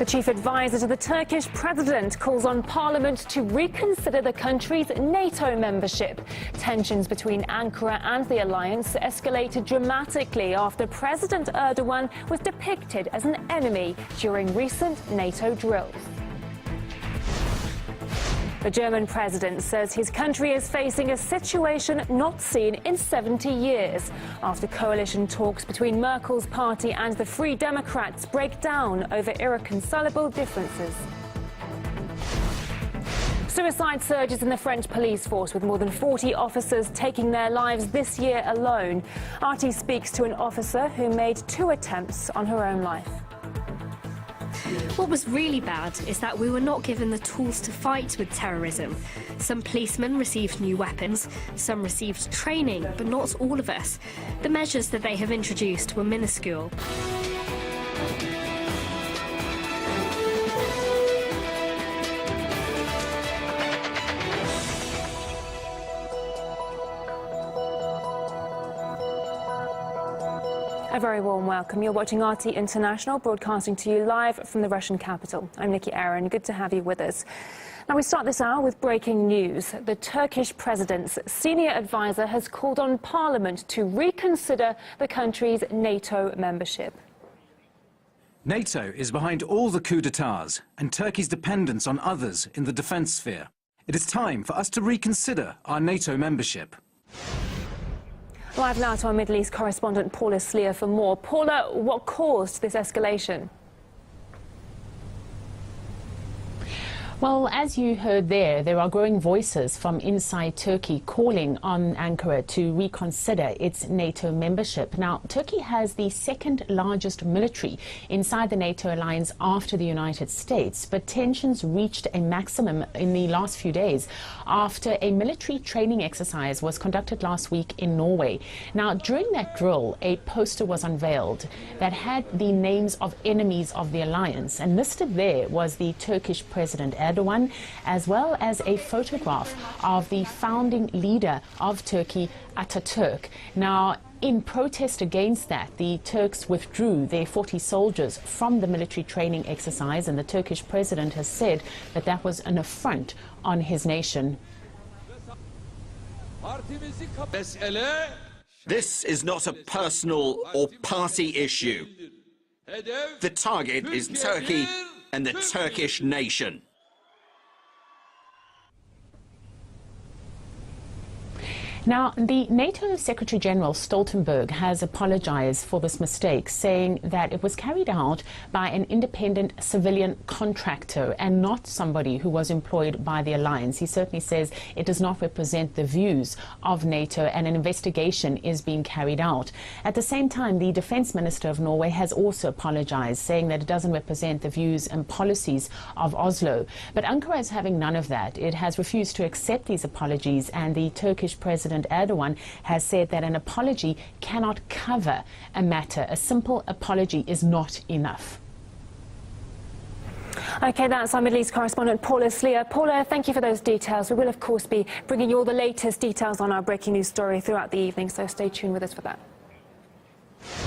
The chief advisor to the Turkish president calls on parliament to reconsider the country's NATO membership. Tensions between Ankara and the alliance escalated dramatically after President Erdogan was depicted as an enemy during recent NATO drills. The German president says his country is facing a situation not seen in 70 years after coalition talks between Merkel's party and the Free Democrats break down over irreconcilable differences. Suicide surges in the French police force, with more than 40 officers taking their lives this year alone. RT speaks to an officer who made 2 attempts on her own life. What was really bad is that we were not given the tools to fight with terrorism. Some policemen received new weapons, some received training, but not all of us. The measures that they have introduced were minuscule. A very warm welcome. You're watching RT International, broadcasting to you live from the Russian capital. I'm Nikki Aaron. Good to have you with us. Now, we start this hour with breaking news. The Turkish president's senior advisor has called on Parliament to reconsider the country's NATO membership. NATO is behind all the coups d'etats and Turkey's dependence on others in the defence sphere. It is time for us to reconsider our NATO membership. Live now to our Middle East correspondent Paula Sleer for more. Paula, what caused this escalation? Well, as you heard there are growing voices from inside Turkey calling on Ankara to reconsider its NATO membership. Now, Turkey has the second largest military inside the NATO alliance after the United States, but tensions reached a maximum in the last few days after a military training exercise was conducted last week in Norway. Now, during that drill, a poster was unveiled that had the names of enemies of the alliance, and listed there was the Turkish President Erdogan, as well as a photograph of the founding leader of Turkey, Atatürk. Now, in protest against that, the Turks withdrew their 40 soldiers from the military training exercise, and the Turkish president has said that that was an affront on his nation. This is not a personal or party issue. The target is Turkey and the Turkish nation. Now, the NATO Secretary General Stoltenberg has apologized for this mistake, saying that it was carried out by an independent civilian contractor and not somebody who was employed by the alliance. He certainly says it does not represent the views of NATO, and an investigation is being carried out. At the same time, the Defense Minister of Norway has also apologized, saying that it doesn't represent the views and policies of Oslo. But Ankara is having none of that. It has refused to accept these apologies, and the Turkish President Erdogan has said that an apology cannot cover a matter. A simple apology is not enough. OK, that's our Middle East correspondent Paula Sleer. Paula, thank you for those details. We will, of course, be bringing you all the latest details on our breaking news story throughout the evening, so stay tuned with us for that.